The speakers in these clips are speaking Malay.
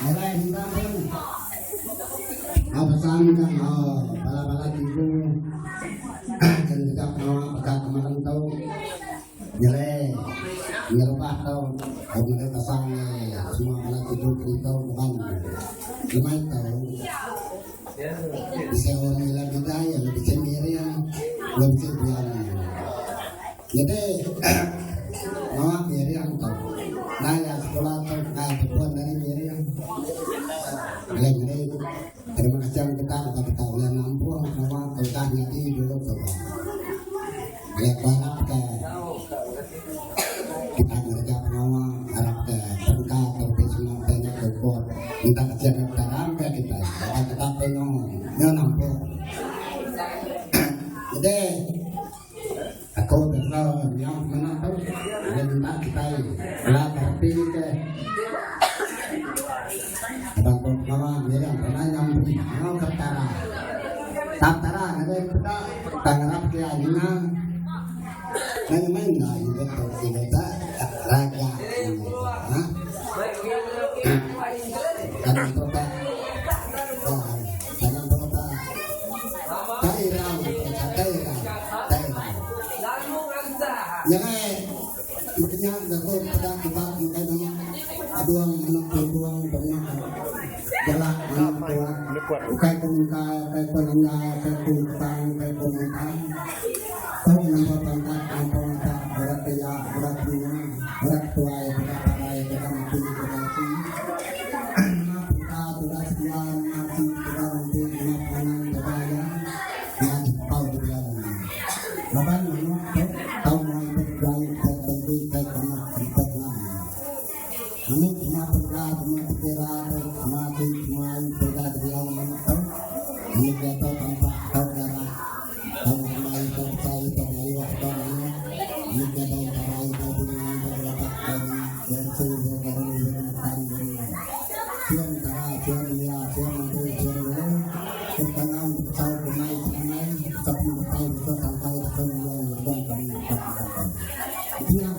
Nilai hingga pun pesan kan bala-bala ibu dan juga pekat kemarin tahu nilai nyerupah tahu kemudian pesan semua bala ibu kita bukan cuma tahu bisa orang nilai budaya lebih sendiri yang lebih biasa jadi mawak diri yang tahu naya sekolah tahu kebuan dari diri yang lain terima kasih kita tahu yang nampu nama kita jadi dulu coba lihat banget kita kerja pengawal harap ke perintah terus semuanya kebor kita kerja kita sampai kita penong nampu jadi aku berdoa yang mana tahu dan kita lah tapi ke abang mama bilang pernah nyambi mau ketara tatara ada kita tangerap ke anjingnya main lah itu kita raga nah jangan berkata daerah jangan makanya aku pada kita kita aduang anak banyak jalak kai pengkai kai penanya kai pengtang kai pengtang kau nampak pangkat berat ya berat dunia berat tuai berat pakai berat mati berarti kita berat sekian mati berat nanti berat panan beraya yang tahu berjalan bahkan mana tahu mau berjalan terbeli kai panas tempat nama ini cuma bergerak cuma bergerak mati cuma bergerak berjalan mana ini jatuh tanpa tahu darah tahu kembali tercai tercai waktu ini jatuh tarai tahu dengan berletak dari bersih dari makan dari siang cara siang dia siang nanti siang dulu sekarang tahu kembali kembali tapi tahu itu sampai semua yang kami lakukan itu yang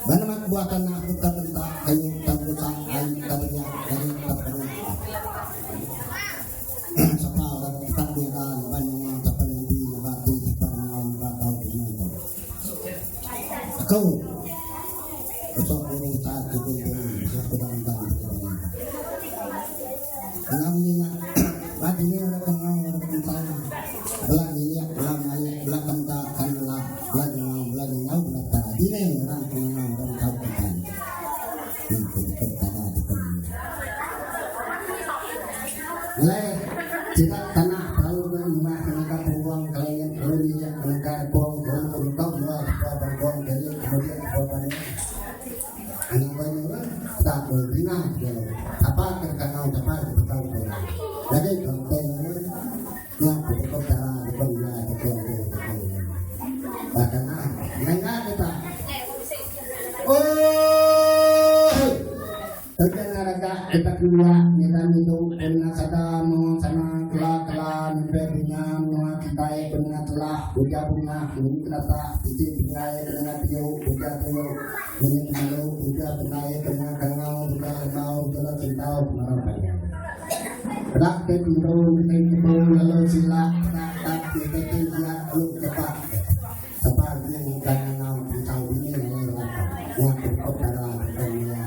mana buatan aku tentang kayu tentang air tentang dari tentang separuh kita dengan banyak tapi nanti waktu separuh tahu ini aku besok ini saat itu sedang namanya badine orang tentang belang ini belang air belang kentang kanlah belang nyau belang badine orang tahu kan itu kita ada mulai kita tanah tahu kan rumah mereka peluang kalian kerja mereka buang untuk buang dari kemudian buatan anak banyak tak berbina apa terkenal apa tahu jadi contohnya yang berkota di bawah itu bahkan mereka kita terkenal kita keluar kita minum enak sadamu sana kelak berpunya muat kita punya telah buka punya kita itu punya dengan dia buka dia punya malu buka punya kenal buka kenal buka cinta marahnya rak tentu lalu sila tak kita tidak lu cepat cepat ini kenal tahu ini yang berkota dunia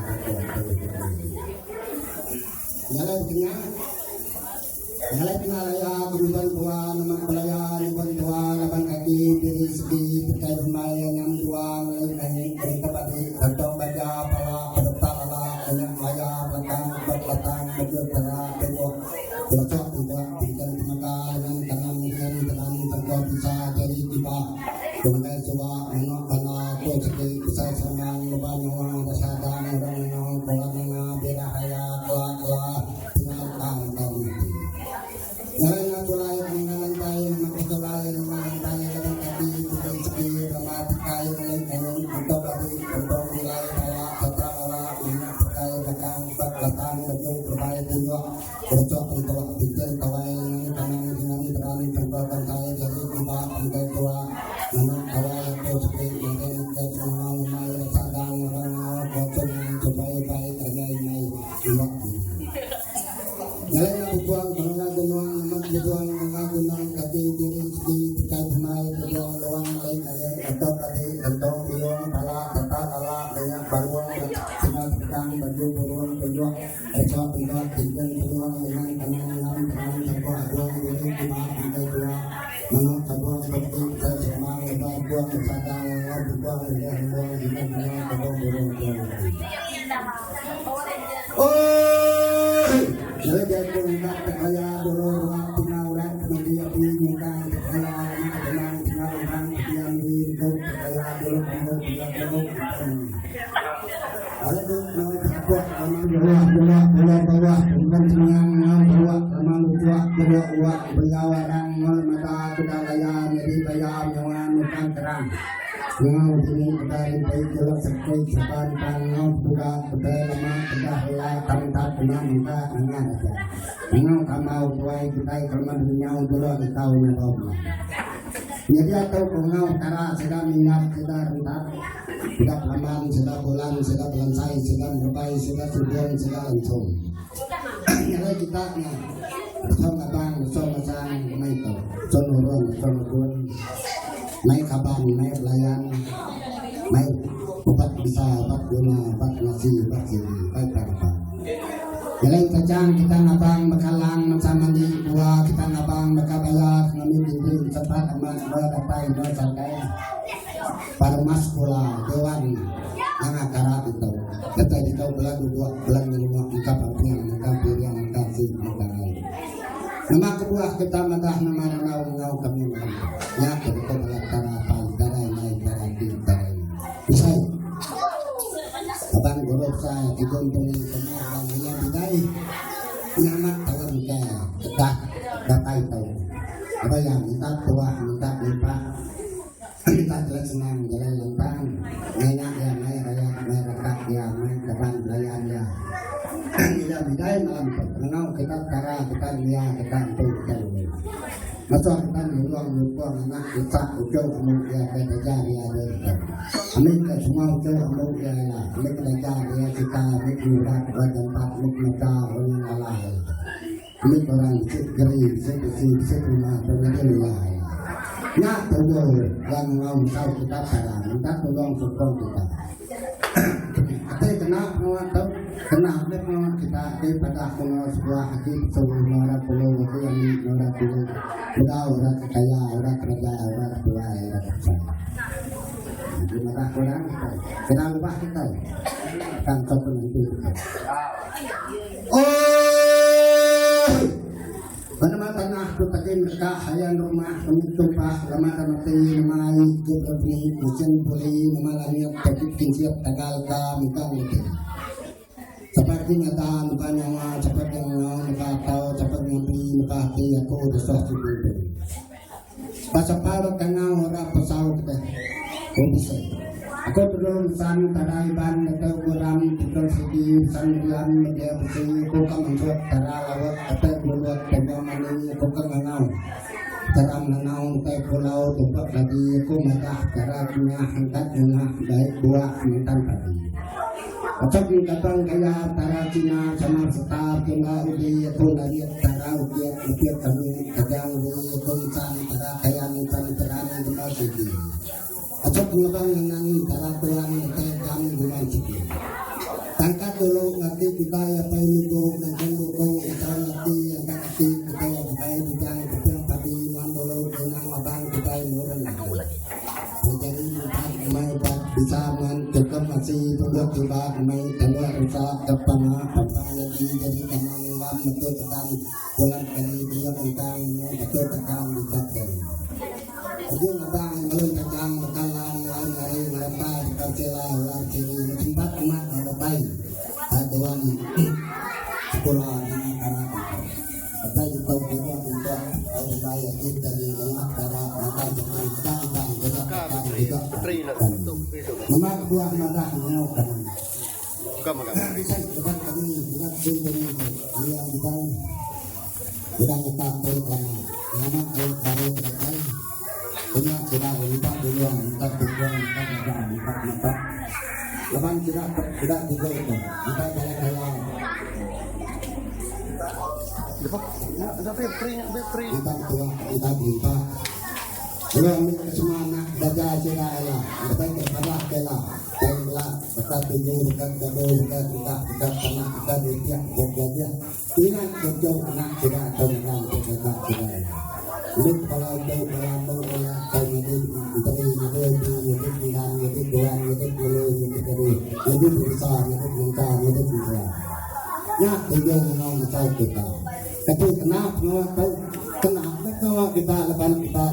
nyalainya ya kemudian tua nama pelayan bantuan lapan kaki diri segi terkait sembahyang yang dua lain kita bagi kantong baca pala pedeta lala yang maya belakang bergerak tengok bercok tidak tinggal maka dengan tangan yang tangan tengok bisa jadi tiba kemudian coba menok karena tu segi besar senang banyak orang bersadar orang yang kolanya berahaya kelak tinggal tangkap Ngarana tulay ang nalantay ng pagkawalay ng nalantay ng kati tuloy segi ramati kayo ng ngayon ito bagi kantong nilay kaya katrala ina kayo bakang paglatang ng yung trabaho puno bercok ito tinggal dan kawai tanang dengan terang terbakan saya jadi tiba angkai tua namun kawai aku seperti ini ke semua mai sadang orang kocok supaya baik aja ini iwak Jalan buang bangga gunung mat buang bangga gunung kaki diri di terkait mai buang luang lain kaya atau kaki atau buang pala kata ala banyak baruang tinggal pedang baju burung pejuang esok tinggal tinggal pejuang dengan tangan tangan sebuah buang diri di bawah dua menurut sebuah seperti sesemang lebar buang sadang buang dengan buang dengan buang burung Jadi dia nak kaya dulu orang tinggal orang kemudian diinginkan kaya orang tinggal orang yang hidup kaya dulu kemudian dulu ada tu nak buat amal bawah bukan senang bawah amal buat berjalan mata sudah kaya jadi bayar jangan bukan terang Ngau ini dari baik jelas sekali sepan tangau sudah lama sudah lah tanpa pernah minta dengar aja. Ngau kamau tuai kita kerman nyau dulu tahu nyau. Jadi atau ngau cara sudah minat sudah rentak sudah laman sudah bulan sudah belansai sudah berbaik sudah tujuan sudah langsung. Jadi kita nih bersama bang bersama sang mai tu, sonurun naik kaban, naik layan, naik obat bisa, obat guna, obat nasi, obat sini, baik apa. Jadi kejang kita ngabang bekalang macam mandi dua kita ngabang bekabayar ngambil diri cepat amat berdapai bersakai pada mas pula dewan yang akarat itu. Kata itu bulan dua bulan lima kita pakai kita pilih kita sih kita lain. Nama kedua kita madah nama ngau kami ya kita belakang apa darai naik darai darai bisa abang guru saya digontung semua orang yang bidai nyamat tahun ke dekat dapai tahu apa yang minta tua minta lipat minta jelas senang jalan lempang banyak yang naik raya naik rekat yang naik depan layan ya tidak bidai malam penengau kita cara kita lihat kita untuk Masa kita nyuruh anak kita ujung kemudian kita dia ada. Kami semua ujung kemudian lah. Kami kita dia kita berjuang berjumpa kita orang lain. Kami orang segeri seperti berjumpa. Nak tolong yang mau tahu kita sekarang. Kita tolong support kita. Tapi kenapa kita daripada sebuah hati sebuah orang pulau itu yang orang pulau sudah orang kaya orang kerja orang tua orang kerja. Jadi mata kurang kita lupa kita kan satu itu. Mana tanah tu tadi mereka hayang rumah tumpah lama mati mai keberni hujan puli malamnya tapi siap tanggal minta itu. Seperti nyata banyak seperti yang tahu seperti yang dihati aku besar juga. Pasal paru kenal orang pesawat kita, bisa. Aku belum san taraiban atau kurang betul segi sandian media besi aku kan menjual tarawat atau buat penyamani aku kan mengenal. Cara mengenal teh pulau tempat lagi aku merah cara punya angkat dengan baik buah mentan tadi. Acap datang kaya tara Cina sama setar kena udi itu lagi tara ukiat kami kadang udi konsan tara kaya mintan terani kena segi. Acap ngabang dengan tara tuan tegang guna segi. Tangkat dulu ngerti kita apa ini tu nanti dulu kita ngerti yang ngerti kita yang baik dijang kita tadi mandolo dengan abang kita murah lagi. Jadi mai bisa mencukup masih untuk tiba mai keluar usaha depan apa lagi jadi teman lam betul tentang bulan kali dia tentang betul tentang betul. Jadi abang belum tentang bekalan lain hari lepas kerja lagi tempat emak lebay aduan sekolah di anak. Apa itu juga untuk saya kita di rumah para anak dan juga memang buah mata menyokan. Bisa depan kami dengan sini yang kita Sudah kita terima, nama baru terkait. Punya sudah lipat duluan, lipat duluan, lipat. Lepas tidak tiga itu, kita kaya. Ada bateri. Kita jumpa. Belum semua anak dadah cina lah, kita kepada kela, kela, kita tuju, kita gaduh, kita tanah, kita dia, dia. Ingat jauh anak cina atau kita cina. Ini kalau jauh kalau kami di bilang tuan dulu besar minta juga. Ya tujuan mau macam kita. Tapi kenapa kalau kita lepas kita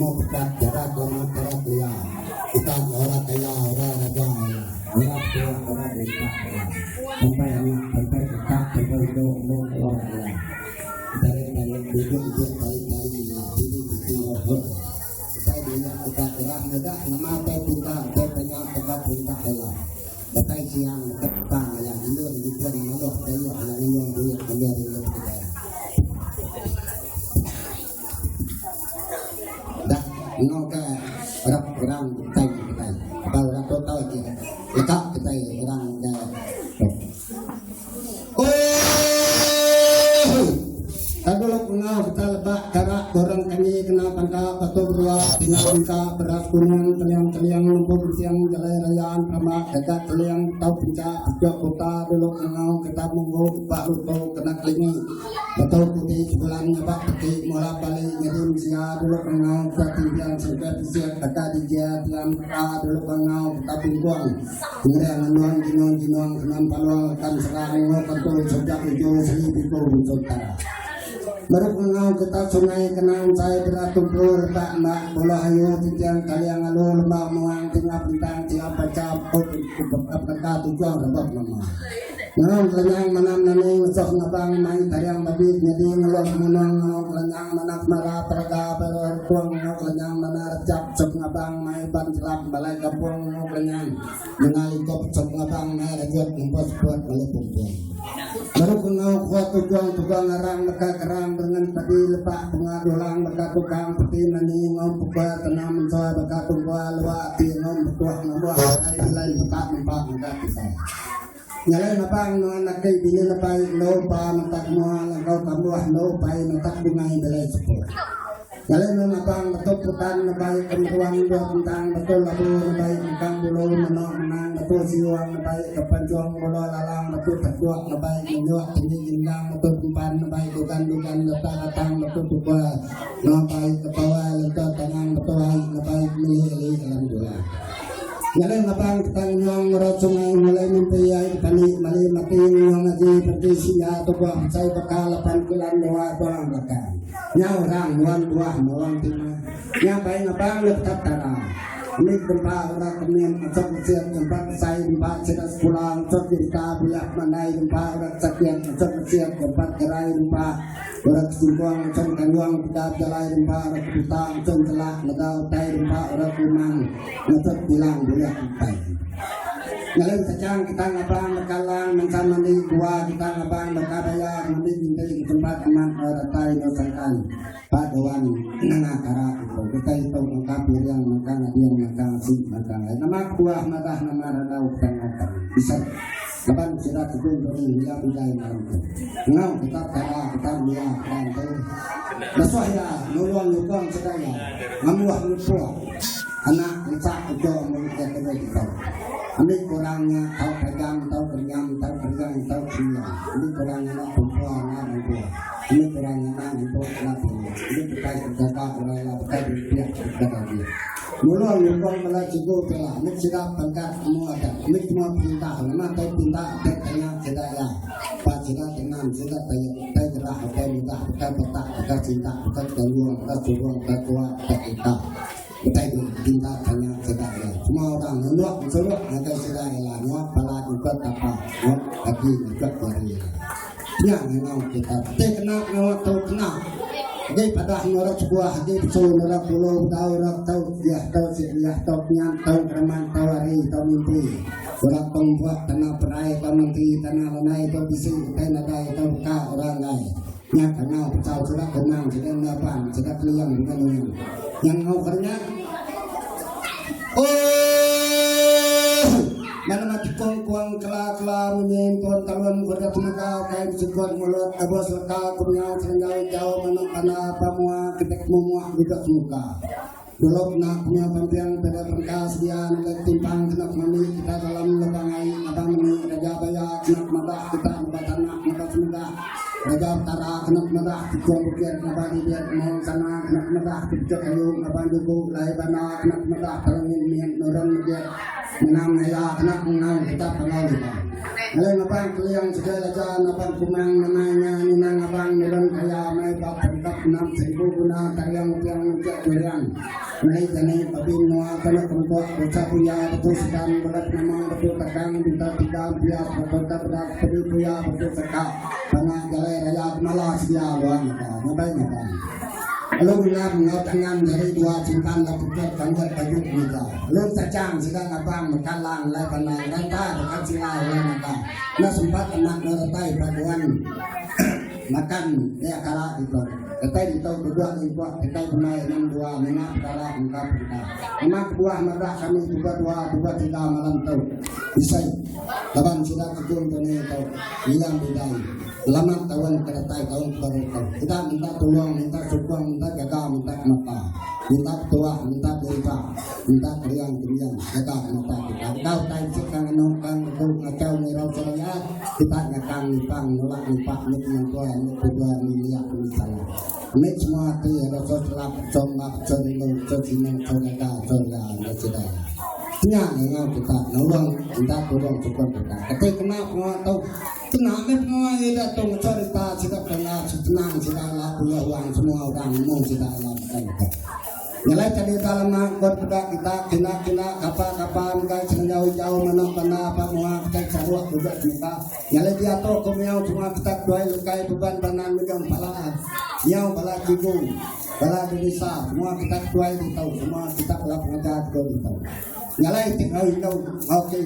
mau berkat jarak lama jarak liar kita orang kaya orang raja orang tua orang desa sampai kita itu orang dari duduk saya kita kena mudah nama pindah banyak tempat pindah lah dapat siang petang yang dulu di mulut kayu yang dulu kembali ngoke orang kita apa orang tahu kita letak kita orang kalau kenal kita lebak karak orang kami kenal pangka patuh dua tinggal pangka berat gunung teliang lumpur siang jalai rayaan sama dekat teliang tahu pinca jok kota dulu kenal kita monggo pak luto kena kelingi betul putih sebulan ngebak petik mula balik ngirim sia dulu kenal ketinggian sampai siap dekat di dia tiang ka dulu kenal kita pingguang ngerang jinuang kenan paluang kan serang ngokentul sejak hijau seni pikul buntota baru kenal kita sungai kenal saya beratumpur tak mbak bola ayo pinjang kalian alur mbak muang tinggal bintang tiap baca berkat tujuan rebab nama ngelong kelenyang manam nani sok ngabang main tariang babit nyedi ngelong munang ngelong kelenyang manap marah perga bertuang ngelong kelenyang mana recap sok ngabang main ban celap balai kampung ngelong kelenyang mengali kop sok ngabang main rejot ngumpos kuat balai kumpul baru kenal kuat tukang ngarang mereka kerang dengan padi lepak pengadulang mereka tukang peti nani ngom pukul tenang mencoba mereka tungguan luak ti ngom bertuah ngabuah lain petak mempak mereka kita nyalain apa anak kay bini na pa lo pa matak mo langkaw kamuah lo pa matak bungay belay sepul nyalain na pang matok putan na pa kemutuan dua tentang betul labu na pa kang bulo manok menang betul siwang na pa kapanjuang bulo lalang betul terduak na pa menyuak tinggi gendang betul kumpan na pa dukan datang betul tuba na pa kepawa lentau tanang betul na pa milih dalam doa nyalain napang ketangnyong merot sungai mulai mempiyai panik mali mati nyong aji pertisia tukwa saya bakal 8 bulan doa doang bakal nyau rang nuan muang tinggal nyapai napang letak tanah ini gempa orang kemudian masuk mesir gempa saya gempa sedas pulang masuk jirka bulat manai gempa orang sekian masuk mesir gempa gerai gempa orang kesimpuan masuk kanuang kita jalai gempa orang kutang masuk celak negau tai gempa orang kumang masuk bilang bulat gempa nyalain kacang kita ngabang berkalang mensan mandi dua kita ngabang berkaraya mandi di tempat teman orang tai dosakan paduan nangakara itu kita itu mengkapir yang makan yang makan si makan nama kuah madah nama radau tengah bisa kapan sirat itu dari dia budaya malam itu ngau kita kala kita dia dan itu naswaya nuluan lukang sedaya ngamuah lupuah anak lesak itu mulut kita ambil kurangnya tahu pegang tahu kenyang tahu siang ini kurangnya nak perempuan nak perempuan ini kurangnya nak untuk laki ini kita jaga oleh kita berpihak kepada dia mula lubang mulai cukup telah ini sudah pangkat semua ada ini semua pindah nama tahu pindah tanya sudah ya pak sudah tenang sudah tanya gerah kita minta kita petak kita cinta kita gangguan kita suruh kita kuat kita kita itu cinta tanya sudah ya semua orang menolak menolak ada sudah ya nyok pala juga apa nyok kaki juga dari ya memang kita kenal nyok tahu kenal jadi pada orang sebuah jadi betul orang pulau tahu dia tahu dia tahu nyam tahu kerman tahu hari tahu mimpi orang pembuat tanah perai tahu nanti tanah lanai tahu bisi tanah dai tahu kah orang lain Nya kenal pecah sudah kenang sudah ngapan sudah keliang dengan yang mau kerja. Mana mati kuang kela menyentuh talon pada tenaga kain sekuat mulut abos leka kunyau senjau jauh menang kana pamua kita semua juga muka. Belum nak punya pampiang pada perkas dia nak timpang kena mami kita dalam lebangai abang ini raja baya kena madah kita nabatan nak madah semudah raja utara kena madah tikung bukit nabadi dia mau sana kena madah tikung ayu nabang duku lai bana kena madah talangin mian noran dia menang ya kena menang kita pengal kita. Lain abang keliang segala jalan abang kumang namanya ninang abang noran kaya mai bab perkap 6,000 guna tariang tiang tiang durian. Naik naik tapi noa kena kelompok dosa punya betul sedang berat nama betul kadang bintang tiga biar betul berat betul punya betul sekak tengah jalan raya malah sedia luang ngapain. Lalu bila mengatangan dari dua simpan lakukan kantor baju kita. Lalu tercang sedang abang mekalang lai panang rata dekat silau naka. Nah sempat anak neratai paduan makan ya kala itu. Ketai itu berdua import ketai pernah 62 menang kala ungkap kita. Memang buah merah kami dua tiga malam tu. Bisa laban sudah kejung tu ni tu hilang bidai. Lama tahun ketai tahun baru tu. Kita minta tolong, minta sokong, minta jaga, minta mata. Minta tua, minta desa, minta keriang, jaga mata kita. Kau tai sekarang nongkang tu ngacau merau seraya. Kita ngakang nipang nolak nipak nik nongkoi nik kedua miliak misalnya. Nik semua tu rasa selap comba corinong corinong coraga corga sudah. Nya ngau kita nolong minta tolong sokong kita. Ketika kena tahu tenang memang ada tong cerita sudah kena senang sudah laku uang semua orang mau sudah lakukan. Nyalai tadi dalam angkot kita kena kapal guys jauh mana apa mua kita cari juga kita. Nyalai dia tu kau semua kita doai lukai beban banan megang pala, yang pala cigung, pala desa semua kita doai tahu semua kita pala pengajar tahu. Nyalai tinggal itu, oke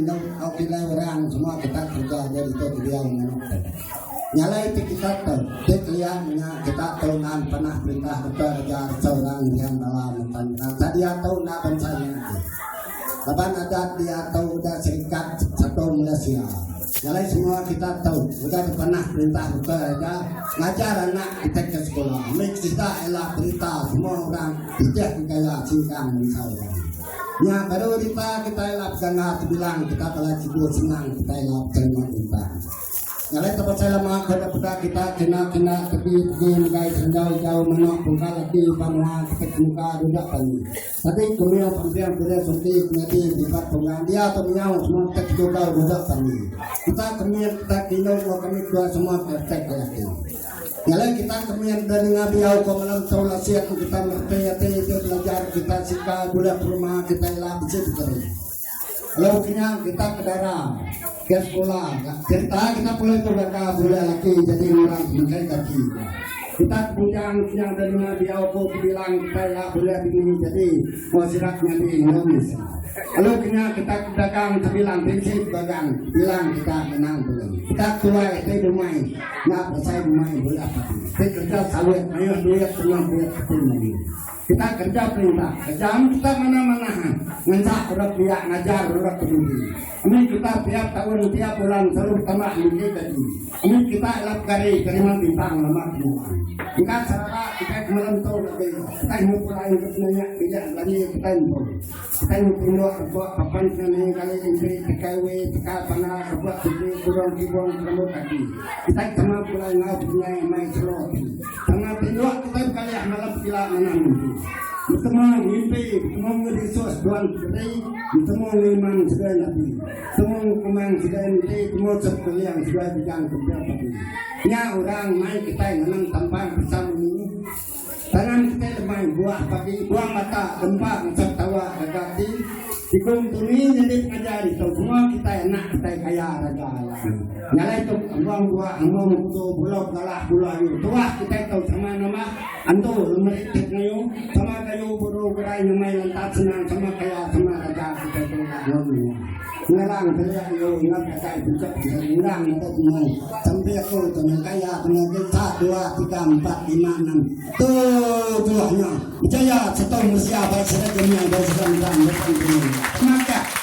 lah orang semua kita kerja jadi itu dia yang nyalai kita tahu, lihatnya kita tahu nan pernah perintah bekerja seorang yang dalam tentang tadi tahu nak bensanya, kapan ada dia tahu udah serikat satu Malaysia. Nyalai semua kita tahu udah pernah perintah bekerja ngajar anak kita ke sekolah, kita elah berita semua orang tidak kaya singkang misalnya. Nya baru kita elapkan hati bilang kita telah cipu senang kita elapkan kita. Nyalai tempat saya lama pada kita kena tepi guys jauh menok buka lagi panua kita muka duduk tadi. Tapi kemudian pembiang sudah suntik nanti dibuat pengang dia atau menyau semua kita juga duduk tadi. Kita kemudian kita kino kami dua semua praktek lagi. Nyalai kita kemudian dari ngabiau komalam taulasiat kita merpeyate itu belajar kita sika budak rumah kita elah bisa diterus. Lalu kita ke daerah ke sekolah kita boleh berbakar boleh lagi jadi orang makan kaki. Kita kemudian yang dari ngabiau ko bilang kita ya boleh begini jadi masyarakat di Indonesia. Lalu kita dagang sebilang prinsip dagang bilang kita menang boleh. Kita keluar dari rumah nak selesai rumah boleh apa? Kita kerja sawit ayo duit semua duit ini. Kita kerja perintah kerjaan kita mana ngajar orang dia ngajar orang peduli. Ini kita tiap tahun tiap bulan selalu tambah ini gaji. Ini kita elap kiriman bintang lama semua. Kita cara kita merantau lagi kita mulai ketanya tidak lagi kita pindah buat papan ini kali ini TKW TK panah buat jadi kurang rambut tadi. Kita sama mulai ngajunya main slot. Tengah pindah kita kali malam gila menang. Semua mimpi, semua ngerisos doang kedai, semua iman sudah nabi, semua kemang sudah nanti, semua sekalian sudah bilang keberapa ini. Nya orang main kita menang tanpa bersama ini, tangan kita main buah pagi, buah mata, gempa, ngecap tawa, agati, tikung tuni jadi ngajari tahu semua kita enak kita kaya raja. Nyalai tu buang buah, ngomong tu bulog galah bulan itu, tua kita tahu sama nama, antu meritik ngayo, sama kayu buru gerai namai lantat senang sama kaya sama raja kita tu ngomong. Ngarang kaya yo ingat kata puncak ngarang atau kumai sampai aku tu kaya punya 1, 2, 3, 4, 5, 6 tuh hanya jaya setong siapa saja dunia dan sedang maka